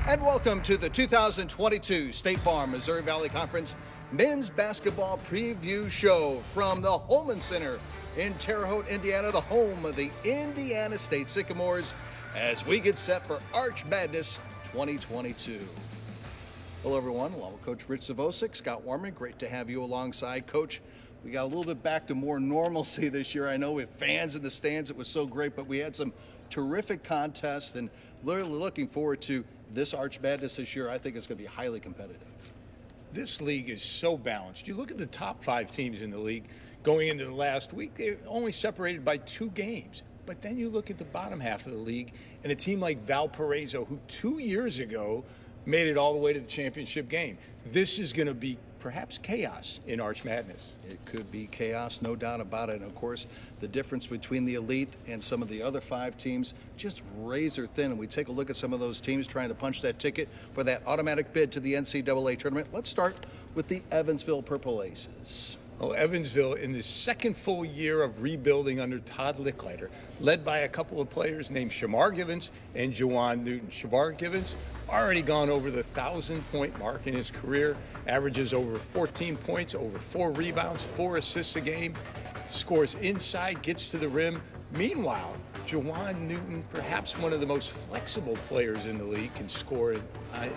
And welcome to the 2022 State Farm Missouri Valley Conference Men's Basketball Preview Show from the Holman Center in Terre Haute, Indiana, the home of the Indiana State Sycamores, as we get set for Arch Madness 2022. Hello, everyone. Along with Coach Rich Zavosik, Scott Warman. Great to have you alongside, Coach. We got a little bit back to more normalcy this year. I know with fans in the stands, it was so great, but we had some terrific contests and really looking forward to this Arch Madness this year. I think it's going to be highly competitive. This league is so balanced. You look at the top 5 teams in the league going into the last week, they're only separated by 2 games. But then you look at the bottom half of the league and a team like Valparaiso, who 2 years ago made it all the way to the championship game. This is going to be perhaps chaos in Arch Madness. It could be chaos, no doubt about it. And of course, the difference between the elite and some of the other 5 teams, just razor thin. And we take a look at some of those teams trying to punch that ticket for that automatic bid to the NCAA tournament. Let's start with the Evansville Purple Aces. Well, Evansville, in the second full year of rebuilding under Todd Licklider, led by a couple of players named Shamar Givens and Juwan Newton. Shamar Givens already gone over the 1,000-point mark in his career, averages over 14 points, over 4 rebounds, 4 assists a game, scores inside, gets to the rim. Meanwhile, Juwan Newton, perhaps one of the most flexible players in the league, can score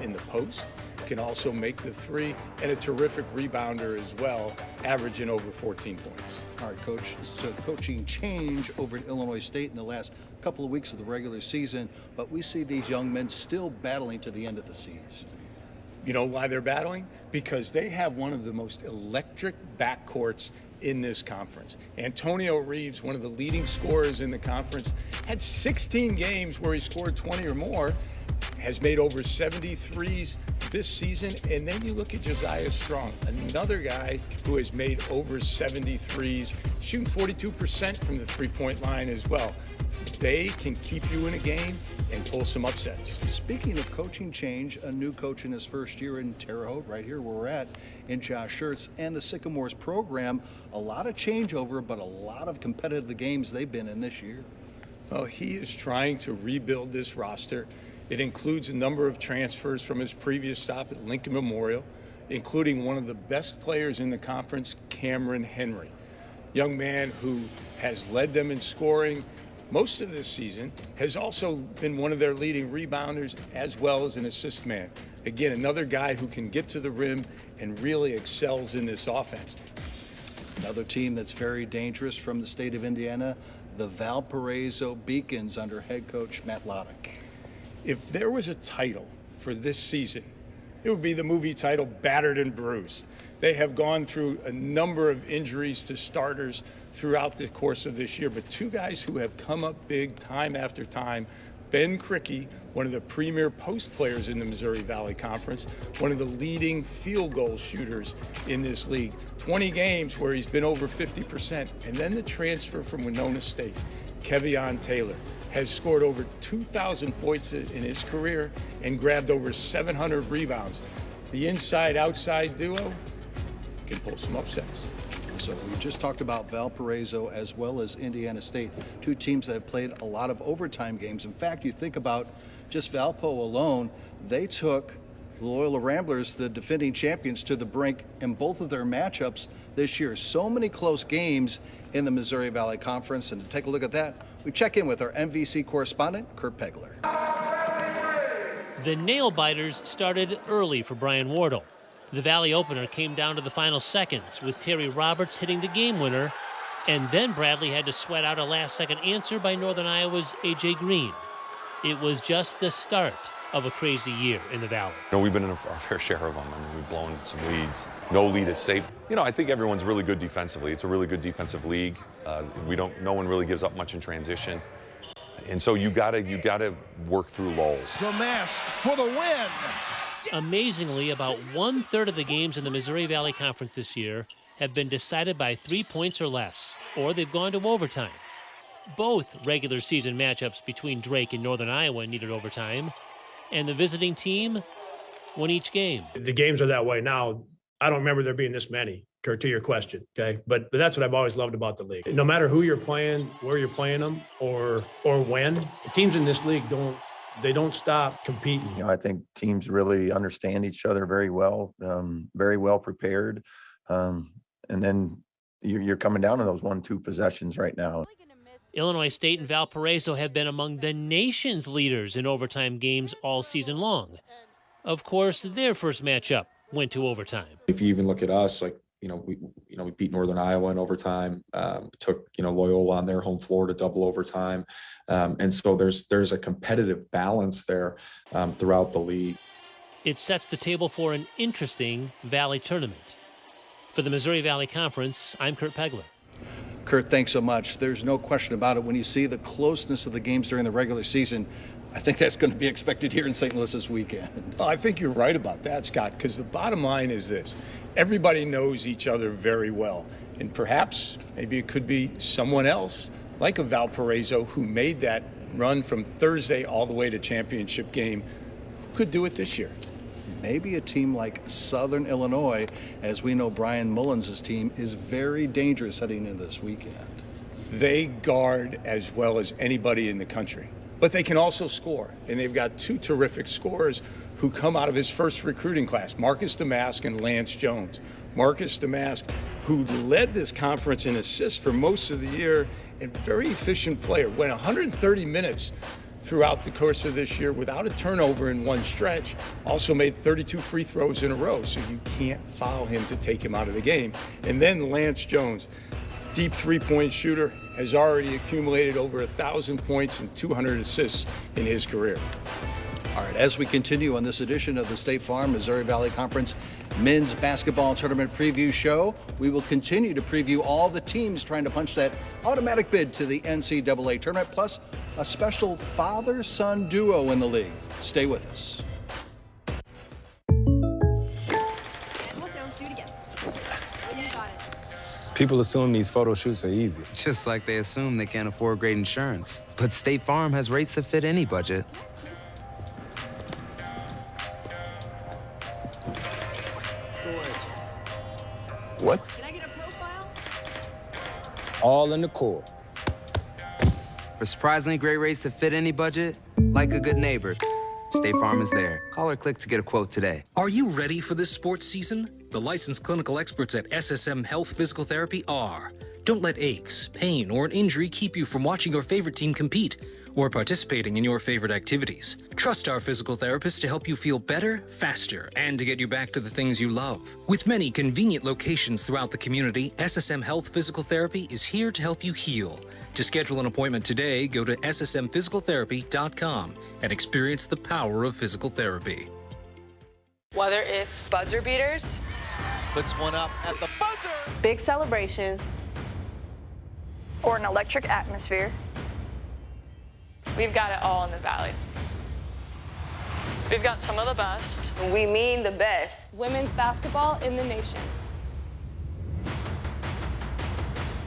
in the post, can also make the 3, and a terrific rebounder as well, averaging over 14 points. All right, Coach, so coaching change over at Illinois State in the last couple of weeks of the regular season, but we see these young men still battling to the end of the season. You know why they're battling? Because they have one of the most electric backcourts in this conference. Antonio Reeves, one of the leading scorers in the conference, had 16 games where he scored 20 or more, has made over 73s this season. And then you look at Josiah Strong, another guy who has made over 73s, shooting 42% from the three-point line as well. They can keep you in a game and pull some upsets. Speaking of coaching change, a new coach in his first year in Terre Haute, right here where we're at, in Josh Schertz and the Sycamores program, a lot of changeover, but a lot of competitive games they've been in this year. Well, he is trying to rebuild this roster. It includes a number of transfers from his previous stop at Lincoln Memorial, including one of the best players in the conference, Cameron Henry. Young man who has led them in scoring most of this season, has also been one of their leading rebounders as well as an assist man. Again, another guy who can get to the rim and really excels in this offense. Another team that's very dangerous from the state of Indiana, the Valparaiso Beacons under head coach Matt Loddick. If there was a title for this season, it would be the movie title Battered and Bruised. They have gone through a number of injuries to starters throughout the course of this year, but 2 guys who have come up big time after time. Ben Krikke, one of the premier post players in the Missouri Valley Conference, one of the leading field goal shooters in this league. 20 games where he's been over 50%. And then the transfer from Winona State, Kevion Taylor, has scored over 2,000 points in his career and grabbed over 700 rebounds. The inside-outside duo can pull some upsets. So we just talked about Valparaiso as well as Indiana State, 2 teams that have played a lot of overtime games. In fact, you think about just Valpo alone, they took the Loyola Ramblers, the defending champions, to the brink in both of their matchups this year. So many close games in the Missouri Valley Conference. And to take a look at that, we check in with our MVC correspondent, Kurt Pegler. The nail-biters started early for Brian Wardle. The Valley opener came down to the final seconds with Terry Roberts hitting the game winner, and then Bradley had to sweat out a last-second answer by Northern Iowa's A.J. Green. It was just the start of a crazy year in the Valley. You know, we've been in our fair share of them. I mean, we've blown some leads. No lead is safe. You know, I think everyone's really good defensively. It's a really good defensive league. No one really gives up much in transition. And so you gotta work through lulls. Domask for the win. Amazingly, about 1/3 of the games in the Missouri Valley Conference this year have been decided by 3 points or less, or they've gone to overtime. Both regular season matchups between Drake and Northern Iowa needed overtime, and the visiting team won each game. The games are that way now. I don't remember there being this many, Kurt, to your question, okay? But that's what I've always loved about the league. No matter who you're playing, where you're playing them, or when, the teams in this league don't They don't stop competing. You know, I think teams really understand each other very well prepared. And then you're coming down to those 1-2 possessions right now. Illinois State and Valparaiso have been among the nation's leaders in overtime games all season long. Of course, their first matchup went to overtime. If you even look at us, like, we beat Northern Iowa in overtime, took, Loyola on their home floor to double overtime. And so there's a competitive balance there throughout the league. It sets the table for an interesting Valley tournament. For the Missouri Valley Conference, I'm Kurt Pegler. Kurt, thanks so much. There's no question about it. When you see the closeness of the games during the regular season, I think that's going to be expected here in St. Louis this weekend. I think you're right about that, Scott, because the bottom line is this. Everybody knows each other very well. And perhaps maybe it could be someone else, like a Valparaiso, who made that run from Thursday all the way to championship game, who could do it this year. Maybe a team like Southern Illinois, as we know Brian Mullins' team is very dangerous heading into this weekend. They guard as well as anybody in the country, but they can also score. And they've got two terrific scorers who come out of his first recruiting class, Marcus Damask and Lance Jones. Marcus Damask, who led this conference in assists for most of the year, and very efficient player, went 130 minutes throughout the course of this year without a turnover in one stretch, also made 32 free throws in a row, so you can't foul him to take him out of the game. And then Lance Jones, deep three-point shooter, has already accumulated over 1,000 points and 200 assists in his career. All right, as we continue on this edition of the State Farm Missouri Valley Conference Men's Basketball Tournament Preview Show, we will continue to preview all the teams trying to punch that automatic bid to the NCAA tournament, plus a special father-son duo in the league. Stay with us. People assume these photo shoots are easy. Just like they assume they can't afford great insurance. But State Farm has rates that fit any budget. Gorgeous. What? Can I get a profile? All in the core. For surprisingly great rates that fit any budget, like a good neighbor, State Farm is there. Call or click to get a quote today. Are you ready for this sports season? The licensed clinical experts at SSM Health Physical Therapy are. Don't let aches, pain, or an injury keep you from watching your favorite team compete or participating in your favorite activities. Trust our physical therapists to help you feel better, faster, and to get you back to the things you love. With many convenient locations throughout the community, SSM Health Physical Therapy is here to help you heal. To schedule an appointment today, go to ssmphysicaltherapy.com and experience the power of physical therapy. Whether it's buzzer beaters, puts one up at the buzzer, big celebrations, or an electric atmosphere, we've got it all in the Valley. We've got some of the best. We mean the best. Women's basketball in the nation.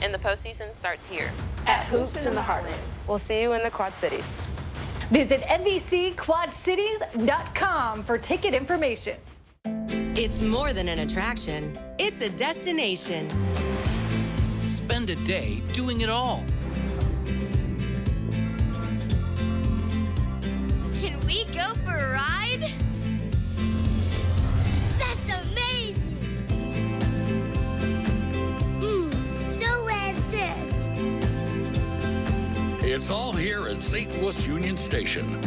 And the postseason starts here at Hoops in the Heartland. We'll see you in the Quad Cities. Visit NBCQuadCities.com for ticket information. It's more than an attraction. It's a destination. Spend a day doing it all. Can we go for a ride? That's amazing! So where's this? It's all here at St. Louis Union Station.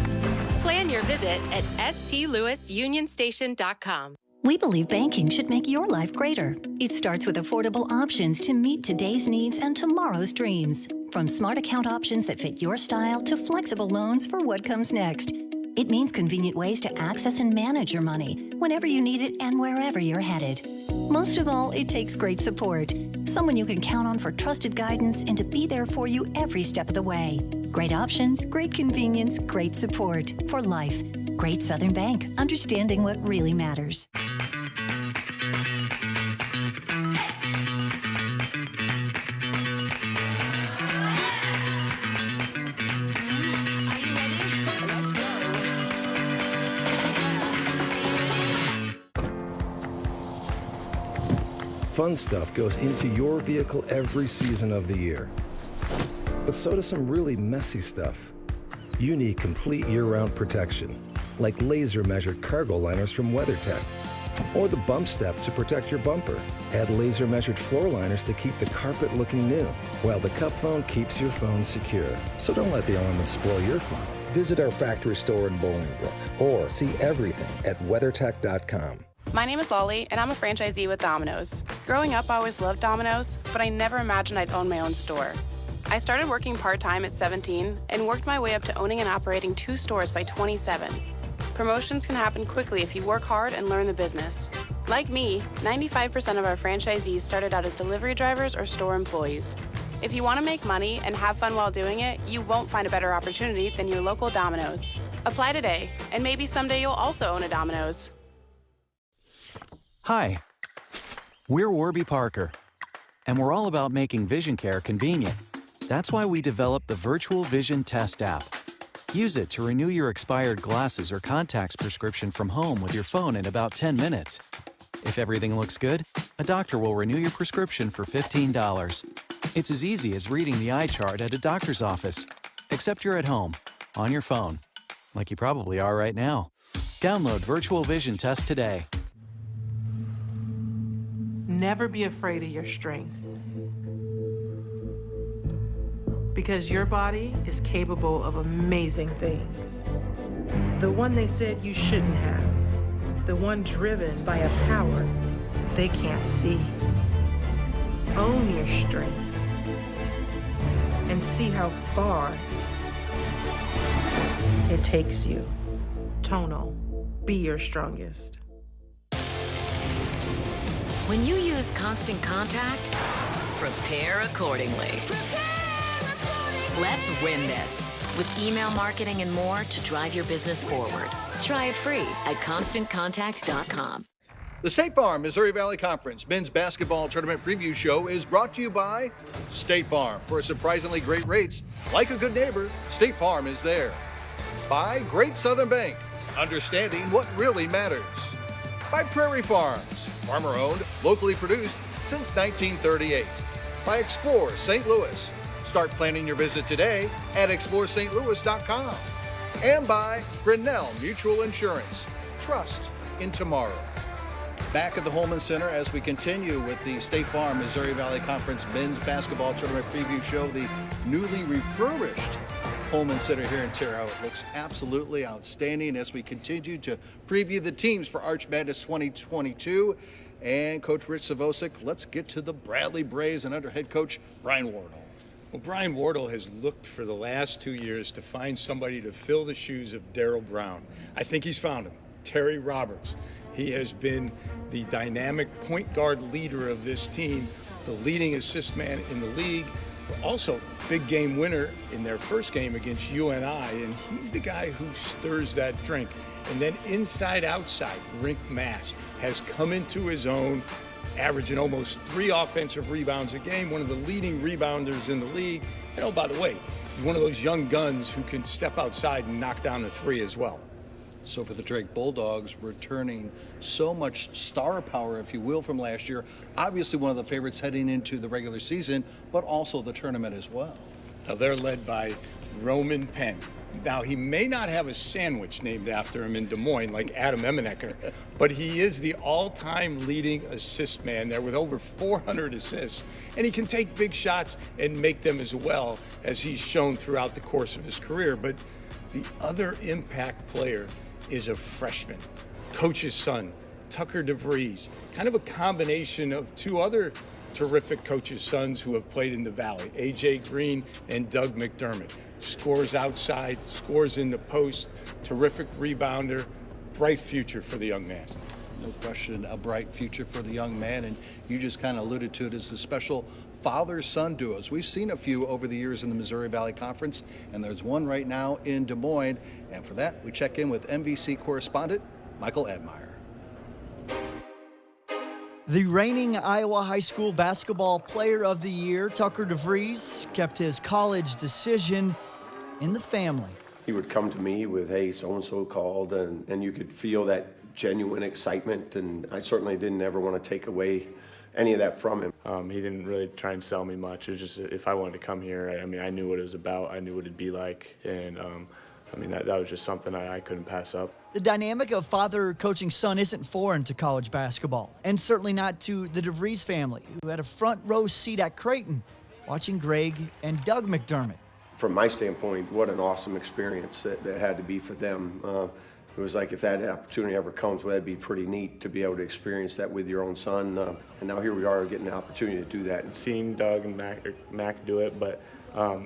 Plan your visit at stlouisunionstation.com. We believe banking should make your life greater. It starts with affordable options to meet today's needs and tomorrow's dreams. From smart account options that fit your style to flexible loans for what comes next. It means convenient ways to access and manage your money whenever you need it and wherever you're headed. Most of all, it takes great support. Someone you can count on for trusted guidance and to be there for you every step of the way. Great options, great convenience, great support for life. Great Southern Bank, understanding what really matters. Fun stuff goes into your vehicle every season of the year. But so does some really messy stuff. You need complete year-round protection, like laser-measured cargo liners from WeatherTech, or the bump step to protect your bumper. Add laser-measured floor liners to keep the carpet looking new, while the cup phone keeps your phone secure. So don't let the elements spoil your fun. Visit our factory store in Bolingbrook, or see everything at WeatherTech.com. My name is Lolly, and I'm a franchisee with Domino's. Growing up, I always loved Domino's, but I never imagined I'd own my own store. I started working part-time at 17 and worked my way up to owning and operating 2 stores by 27. Promotions can happen quickly if you work hard and learn the business. Like me, 95% of our franchisees started out as delivery drivers or store employees. If you want to make money and have fun while doing it, you won't find a better opportunity than your local Domino's. Apply today, and maybe someday you'll also own a Domino's. Hi, we're Warby Parker, and we're all about making vision care convenient. That's why we developed the Virtual Vision Test app. Use it to renew your expired glasses or contacts prescription from home with your phone in about 10 minutes. If everything looks good, a doctor will renew your prescription for $15. It's as easy as reading the eye chart at a doctor's office, except you're at home, on your phone, like you probably are right now. Download Virtual Vision Test today. Never be afraid of your strength, because your body is capable of amazing things. The one they said you shouldn't have, the one driven by a power they can't see. Own your strength and see how far it takes you. Tonal, be your strongest. When you use Constant Contact, prepare accordingly. Let's win this with email marketing and more to drive your business forward. Try it free at ConstantContact.com. The State Farm Missouri Valley Conference Men's Basketball Tournament Preview Show is brought to you by State Farm. For surprisingly great rates, like a good neighbor, State Farm is there. By Great Southern Bank, understanding what really matters. By Prairie Farms, farmer-owned, locally produced since 1938. By Explore St. Louis. Start planning your visit today at ExploreSt.Louis.com. And by Grinnell Mutual Insurance. Trust in tomorrow. Back at the Holman Center as we continue with the State Farm Missouri Valley Conference Men's Basketball Tournament Preview Show, the newly refurbished Holman Center here in Terre Haute. It looks absolutely outstanding as we continue to preview the teams for Arch Madness 2022. And Coach Rich Savosik, let's get to the Bradley Braves and under head coach Brian Wardle. Well, Brian Wardle has looked for the last 2 years to find somebody to fill the shoes of Darryl Brown. I think he's found him, Terry Roberts. He has been the dynamic point guard leader of this team, the leading assist man in the league, but also big game winner in their first game against UNI, and he's the guy who stirs that drink. And then inside, outside, Rink Mass has come into his own, averaging almost 3 offensive rebounds a game, one of the leading rebounders in the league. And oh, by the way, he's one of those young guns who can step outside and knock down a 3 as well. So for the Drake Bulldogs, returning so much star power, if you will, from last year, obviously one of the favorites heading into the regular season, but also the tournament as well. Now they're led by Roman Penn. Now he may not have a sandwich named after him in Des Moines like Adam Emenecker, but he is the all-time leading assist man there with over 400 assists, and he can take big shots and make them as well as he's shown throughout the course of his career. But the other impact player is a freshman, coach's son, Tucker DeVries, kind of a combination of 2 other terrific coaches' sons who have played in the Valley, A.J. Green and Doug McDermott. Scores outside, scores in the post, terrific rebounder, bright future for the young man. No question, a bright future for the young man, and you just kind of alluded to it as the special father-son duos. We've seen a few over the years in the Missouri Valley Conference, and there's one right now in Des Moines, and for that, we check in with MVC correspondent Michael Admire. The reigning Iowa High School Basketball Player of the Year, Tucker DeVries, kept his college decision in the family. He would come to me with, hey, so-and-so called, and you could feel that genuine excitement, and I certainly didn't ever want to take away any of that from him. He didn't really try and sell me much. It was just if I wanted to come here, I mean, I knew what it was about. I knew what it'd be like, and I mean, that was just something I couldn't pass up. The dynamic of father coaching son isn't foreign to college basketball, and certainly not to the DeVries family, who had a front row seat at Creighton, watching Greg and Doug McDermott. From my standpoint, what an awesome experience that had to be for them. It was like if that opportunity ever comes, well, that'd be pretty neat to be able to experience that with your own son. And now here we are getting the opportunity to do that. Seeing Doug and Mac do it, but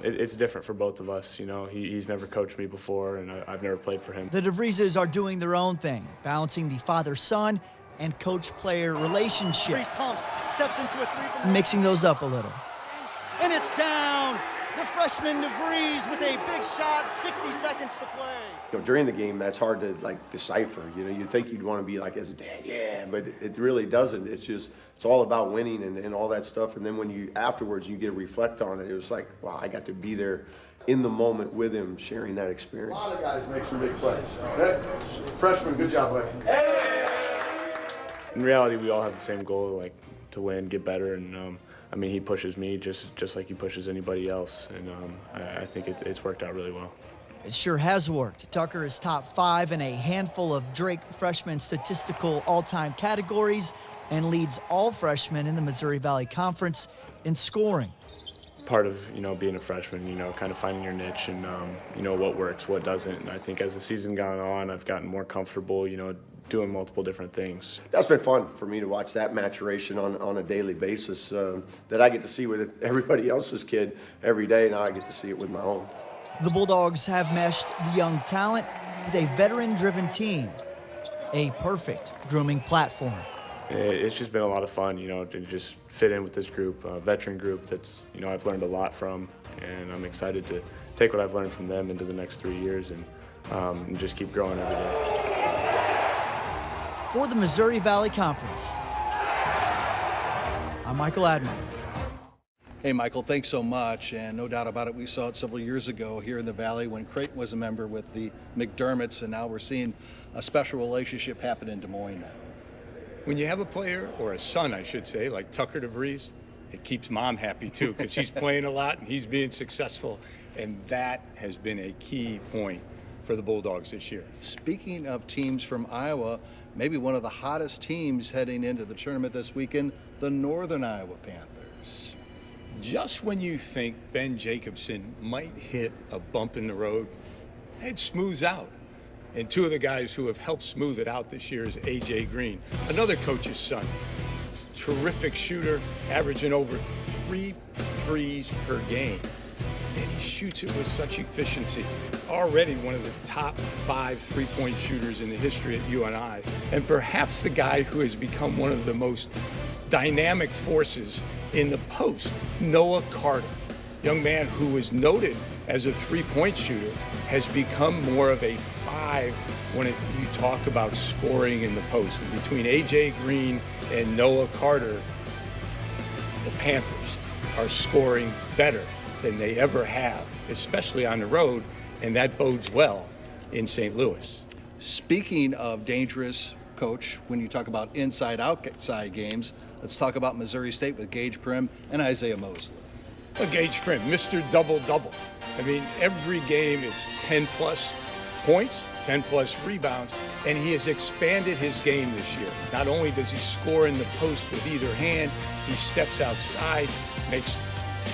it's different for both of us. You know, he's never coached me before, and I've never played for him. The DeVrieses are doing their own thing, balancing the father-son and coach-player relationship. DeVries pumps, steps into a three from mixing those up a little. And it's down. The freshman DeVries with a big shot, 60 seconds to play. You know, during the game, that's hard to decipher. You know, you'd think you'd want to be like, as a dad, yeah, but it really doesn't. It's all about winning and all that stuff. And then when afterwards you get to reflect on it, it was like, wow, I got to be there in the moment with him, sharing that experience. A lot of guys make some big plays. Freshman, good job, buddy. In reality, we all have the same goal, like to win, get better, and I mean, he pushes me just like he pushes anybody else, and I think it's worked out really well. It sure has worked. Tucker is top 5 in a handful of Drake freshman statistical all-time categories and leads all freshmen in the Missouri Valley Conference in scoring. Part of, you know, being a freshman, you know, kind of finding your niche and, you know, what works, what doesn't. And I think as the season gone on, I've gotten more comfortable, you know, doing multiple different things. That's been fun for me to watch that maturation on a daily basis that I get to see with everybody else's kid every day. Now I get to see it with my own. The Bulldogs have meshed the young talent with a veteran-driven team, a perfect grooming platform. It's just been a lot of fun, you know, to just fit in with this group, a veteran group that's, you know, I've learned a lot from, and I'm excited to take what I've learned from them into the next 3 years and just keep growing every day. For the Missouri Valley Conference, I'm Michael Admiral. Hey, Michael, thanks so much. And no doubt about it, we saw it several years ago here in the Valley when Creighton was a member with the McDermotts, and now we're seeing a special relationship happen in Des Moines now. When you have a player, or a son, I should say, like Tucker DeVries, it keeps mom happy too, because he's playing a lot and he's being successful, and that has been a key point for the Bulldogs this year. Speaking of teams from Iowa, maybe one of the hottest teams heading into the tournament this weekend, the Northern Iowa Panthers. Just when you think Ben Jacobson might hit a bump in the road, it smooths out. And two of the guys who have helped smooth it out this year is A.J. Green, another coach's son. Terrific shooter, averaging over 3 threes per game. And he shoots it with such efficiency. Already one of the top 5 three-point shooters in the history at UNI, and perhaps the guy who has become one of the most dynamic forces in the post, Noah Carter. Young man who was noted as a three-point shooter has become more of a 5 when you talk about scoring in the post. And between A.J. Green and Noah Carter, the Panthers are scoring better than they ever have, especially on the road, and that bodes well in St. Louis. Speaking of dangerous, Coach, when you talk about inside-outside games, let's talk about Missouri State with Gage Prim and Isaiah Mosley. Well, Gage Prim, Mr. Double-Double. I mean, every game it's 10-plus points, 10-plus rebounds, and he has expanded his game this year. Not only does he score in the post with either hand, he steps outside, makes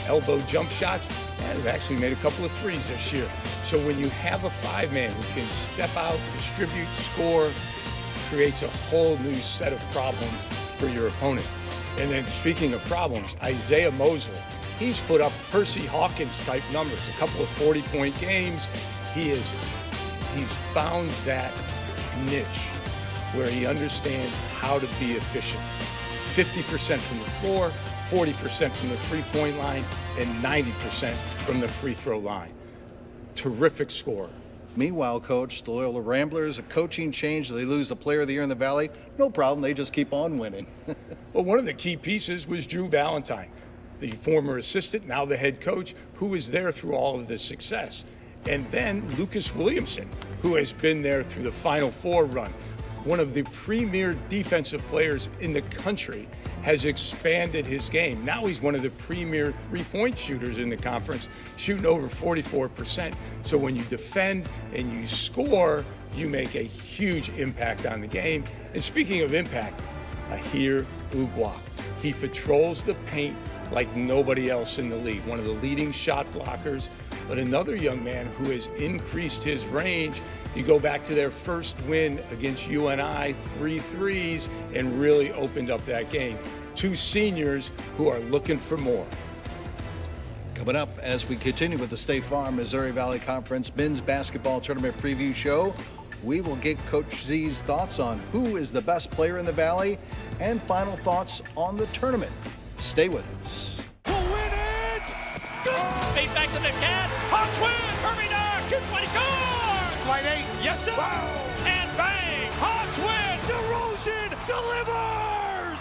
elbow jump shots, and has actually made a couple of threes this year. So when you have a 5-man who can step out, distribute, score, creates a whole new set of problems for your opponent. And then speaking of problems, Isaiah Mosley, he's put up Percy Hawkins type numbers, a couple of 40-point games. He's found that niche where he understands how to be efficient. 50% from the floor, 40% from the three-point line, and 90% from the free throw line. Terrific scorer. Meanwhile, Coach, the Loyola Ramblers, a coaching change, they lose the Player of the Year in the Valley. No problem, they just keep on winning. Well, one of the key pieces was Drew Valentine, the former assistant, now the head coach, who was there through all of this success. And then Lucas Williamson, who has been there through the Final Four run, one of the premier defensive players in the country, has expanded his game. Now he's one of the premier three-point shooters in the conference, shooting over 44%. So when you defend and you score, you make a huge impact on the game. And speaking of impact, Ahir Uguak. He patrols the paint like nobody else in the league, one of the leading shot blockers, but another young man who has increased his range. You go back to their first win against UNI, 3 threes, and really opened up that game. Two seniors who are looking for more. Coming up as we continue with the State Farm Missouri Valley Conference Men's Basketball Tournament Preview Show, we will get Coach Z's thoughts on who is the best player in the Valley and final thoughts on the tournament. Stay with us. To win it! Go! Feed back to the cat. Hawks win! Kirby Dock shoots when he scores! Flight 8. Yes, sir! Wow. And bang! Hawks win! DeRozan delivers!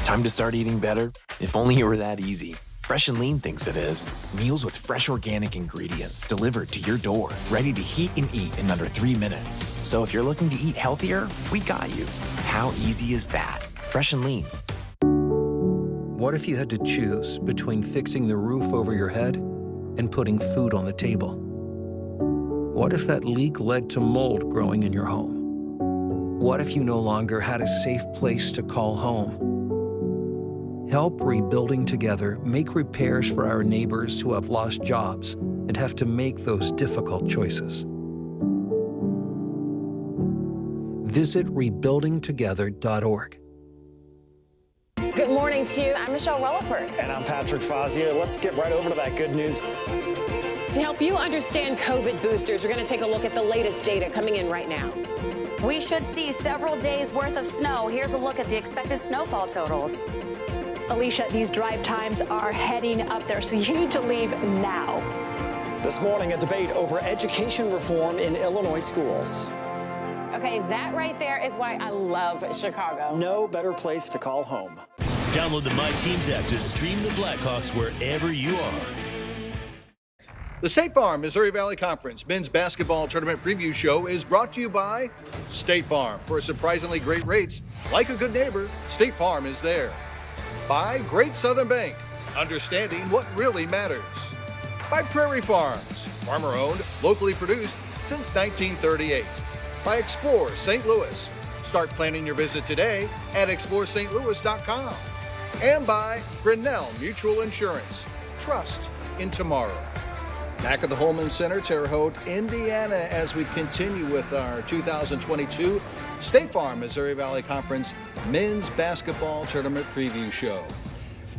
Time to start eating better? If only it were that easy. Fresh and Lean thinks it is. Meals with fresh organic ingredients delivered to your door, ready to heat and eat in under 3 minutes. So if you're looking to eat healthier, we got you. How easy is that? Fresh and Lean. What if you had to choose between fixing the roof over your head and putting food on the table? What if that leak led to mold growing in your home? What if you no longer had a safe place to call home? Help Rebuilding Together make repairs for our neighbors who have lost jobs and have to make those difficult choices. Visit rebuildingtogether.org. Good morning to you. I'm Michelle Rutherford. And I'm Patrick Fazio. Let's get right over to that good news. To help you understand COVID boosters, we're going to take a look at the latest data coming in right now. We should see several days worth of snow. Here's a look at the expected snowfall totals. Alicia, these drive times are heading up there, so you need to leave now. This morning, a debate over education reform in Illinois schools. Okay, that right there is why I love Chicago. No better place to call home. Download the My Teams app to stream the Blackhawks wherever you are. The State Farm Missouri Valley Conference Men's Basketball Tournament Preview Show is brought to you by State Farm. For surprisingly great rates, like a good neighbor, State Farm is there. By Great Southern Bank, understanding what really matters. By Prairie Farms, farmer-owned, locally produced since 1938. By Explore St. Louis. Start planning your visit today at exploreStLouis.com. And by Grinnell Mutual Insurance. Trust in tomorrow. Back at the Holman Center, Terre Haute, Indiana, as we continue with our 2022 State Farm Missouri Valley Conference Men's Basketball Tournament Preview Show.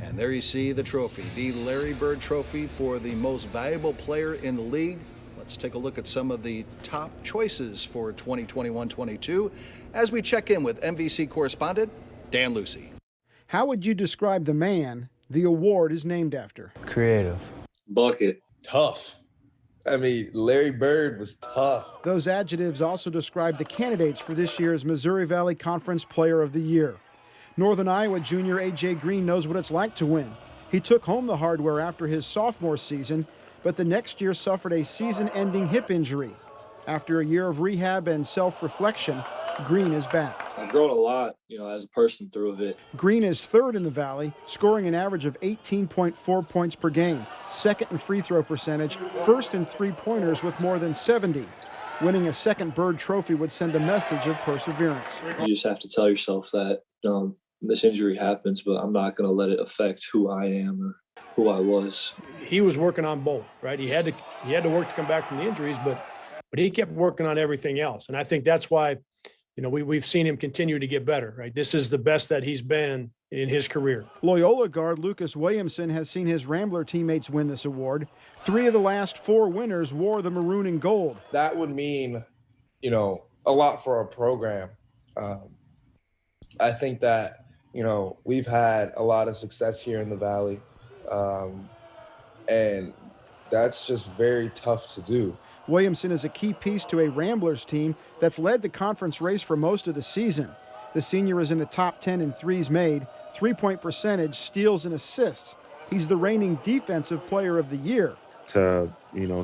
And there you see the trophy, the Larry Bird Trophy for the most valuable player in the league. Let's take a look at some of the top choices for 2021-22 as we check in with MVC correspondent Dan Lucy. How would you describe the man the award is named after? Creative. Bucket. Tough. I mean, Larry Bird was tough. Those adjectives also describe the candidates for this year's Missouri Valley Conference Player of the Year. Northern Iowa junior A.J. Green knows what it's like to win. He took home the hardware after his sophomore season, but the next year suffered a season-ending hip injury. After a year of rehab and self-reflection, Green is back. I've grown a lot, as a person through it. Green is third in the Valley, scoring an average of 18.4 points per game, second in free throw percentage, first in three-pointers with more than 70. Winning a second Bird Trophy would send a message of perseverance. You just have to tell yourself that this injury happens, but I'm not going to let it affect who I am or who I was. He was working on both, right? He had to work to come back from the injuries, but he kept working on everything else. And I think that's why, we've seen him continue to get better, right? This is the best that he's been in his career. Loyola guard Lucas Williamson has seen his Rambler teammates win this award. 3 of the last 4 winners wore the maroon and gold. That would mean, a lot for our program. I think that, we've had a lot of success here in the Valley. And that's just very tough to do. Williamson is a key piece to a Ramblers team that's led the conference race for most of the season. The senior is in the top 10 in threes made, three-point percentage, steals, and assists. He's the reigning defensive player of the year. to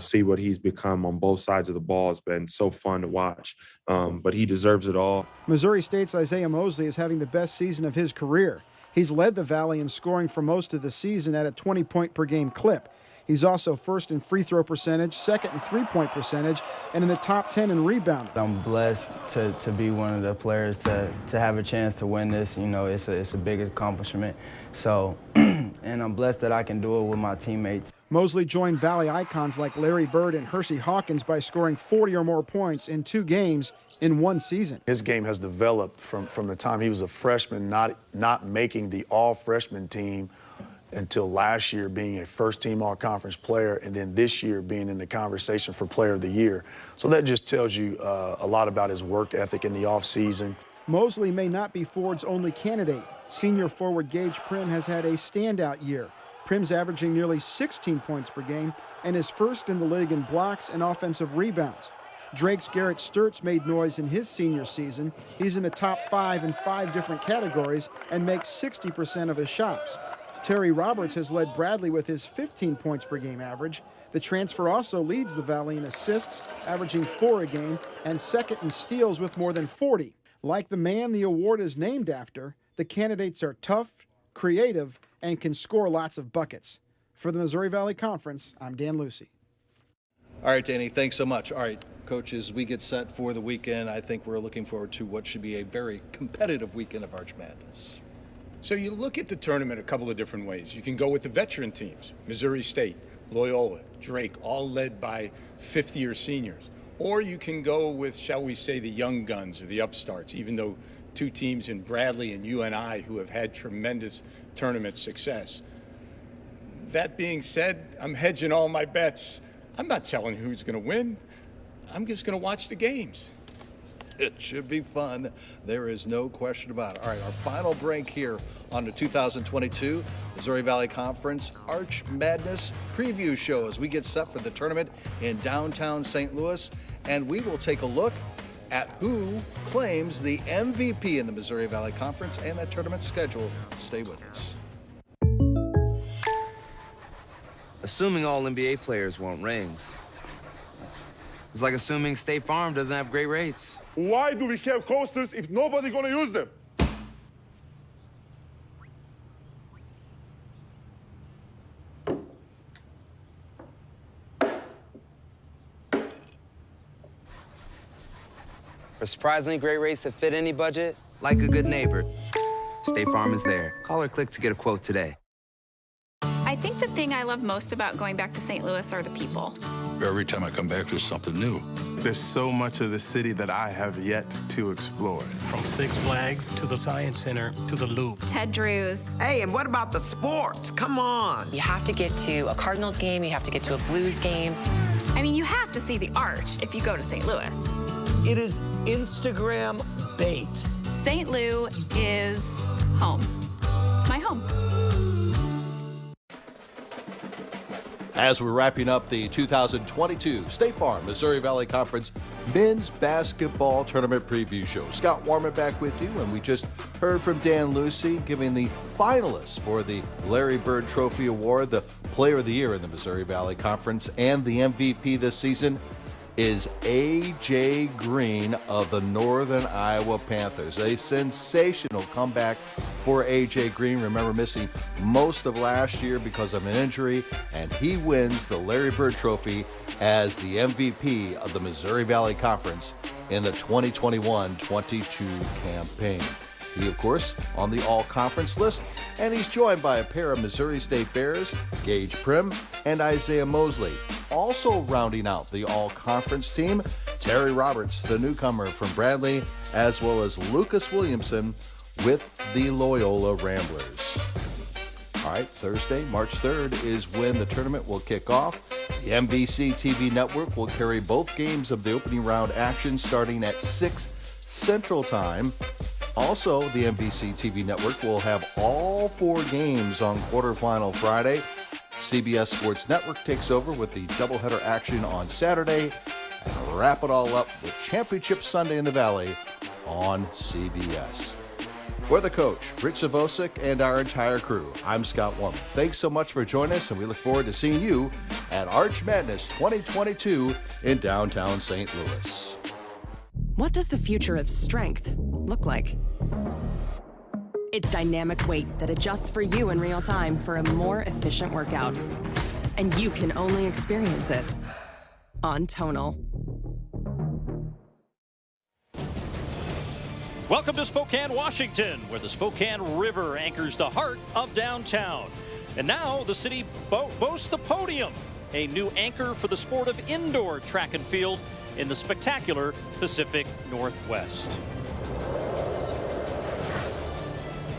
see what he's become on both sides of the ball has been so fun to watch. But he deserves it all. Missouri State's Isaiah Mosley is having the best season of his career. He's led the Valley in scoring for most of the season at a 20-point-per-game clip. He's also first in free throw percentage, second in three-point percentage, and in the top 10 in rebounding. I'm blessed to be one of the players to have a chance to win this. It's a big accomplishment. So, and I'm blessed that I can do it with my teammates. Mosley joined Valley icons like Larry Bird and Hershey Hawkins by scoring 40 or more points in 2 games in 1 season. His game has developed from the time he was a freshman, not making the all-freshman team until last year being a first-team all-conference player, and then this year being in the conversation for Player of the Year. So that just tells you a lot about his work ethic in the offseason. Mosley may not be Ford's only candidate. Senior forward Gage Prim has had a standout year. Prim's averaging nearly 16 points per game and is first in the league in blocks and offensive rebounds. Drake's Garrett Sturtz made noise in his senior season. He's in the top 5 in 5 different categories and makes 60% of his shots. Terry Roberts has led Bradley with his 15 points per game average. The transfer also leads the Valley in assists, averaging 4 a game, and second in steals with more than 40. Like the man the award is named after, the candidates are tough, creative, and can score lots of buckets. For the Missouri Valley Conference, I'm Dan Lucy. All right, Danny, thanks so much. All right, coaches, we get set for the weekend. I think we're looking forward to what should be a very competitive weekend of Arch Madness. So you look at the tournament a couple of different ways. You can go with the veteran teams, Missouri State, Loyola, Drake, all led by fifth-year seniors. Or you can go with, shall we say, the young guns or the upstarts, even though 2 teams in Bradley and UNI who have had tremendous tournament success. That being said, I'm hedging all my bets. I'm not telling you who's going to win. I'm just going to watch the games. It should be fun. There is no question about it. All right, our final break here on the 2022 Missouri Valley Conference Arch Madness preview show as we get set for the tournament in downtown St. Louis. And we will take a look at who claims the MVP in the Missouri Valley Conference and that tournament schedule. Stay with us. Assuming all NBA players want rings. It's like assuming State Farm doesn't have great rates. Why do we have coasters if nobody gonna use them? For surprisingly great rates that fit any budget, like a good neighbor, State Farm is there. Call or click to get a quote today. I think the thing I love most about going back to St. Louis are the people. Every time I come back, there's something new. There's so much of the city that I have yet to explore. From Six Flags to the Science Center to the Louvre. Ted Drew's. Hey, and what about the sports? Come on. You have to get to a Cardinals game. You have to get to a Blues game. I mean, you have to see the Arch if you go to St. Louis. It is Instagram bait. St. Lou is home. It's my home. As we're wrapping up the 2022 State Farm Missouri Valley Conference Men's Basketball Tournament Preview Show. Scott Warman back with you, and we just heard from Dan Lucy giving the finalists for the Larry Bird Trophy Award, the Player of the Year in the Missouri Valley Conference, and the MVP this season is A.J. Green of the Northern Iowa Panthers. A sensational comeback for A.J. Green. Remember, missing most of last year because of an injury, and he wins the Larry Bird Trophy as the MVP of the Missouri Valley Conference in the 2021-22 campaign. He, of course, on the all-conference list, and he's joined by a pair of Missouri State Bears, Gage Prim and Isaiah Mosley. Also rounding out the all-conference team, Terry Roberts, the newcomer from Bradley, as well as Lucas Williamson with the Loyola Ramblers. All right, Thursday, March 3rd is when the tournament will kick off. The NBC TV network will carry both games of the opening round action starting at 6 Central Time. Also, the NBC TV network will have all 4 games on quarterfinal Friday. CBS Sports Network takes over with the doubleheader action on Saturday, and wrap it all up with Championship Sunday in the Valley on CBS. For the coach, Rich Zavosik, and our entire crew, I'm Scott Warman. Thanks so much for joining us, and we look forward to seeing you at Arch Madness 2022 in downtown St. Louis. What does the future of strength look like? It's dynamic weight that adjusts for you in real time for a more efficient workout. And you can only experience it on Tonal. Welcome to Spokane, Washington, where the Spokane River anchors the heart of downtown. And now the city boasts the Podium, a new anchor for the sport of indoor track and field in the spectacular Pacific Northwest.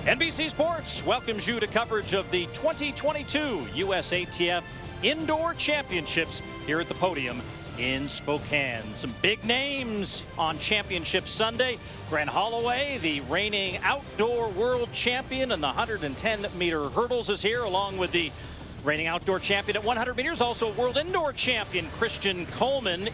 NBC Sports welcomes you to coverage of the 2022 USATF Indoor Championships here at the Podium in Spokane. Some big names on Championship Sunday. Grant Holloway, the reigning outdoor world champion in the 110-meter hurdles, is here, along with the reigning outdoor champion at 100 meters, also world indoor champion Christian Coleman.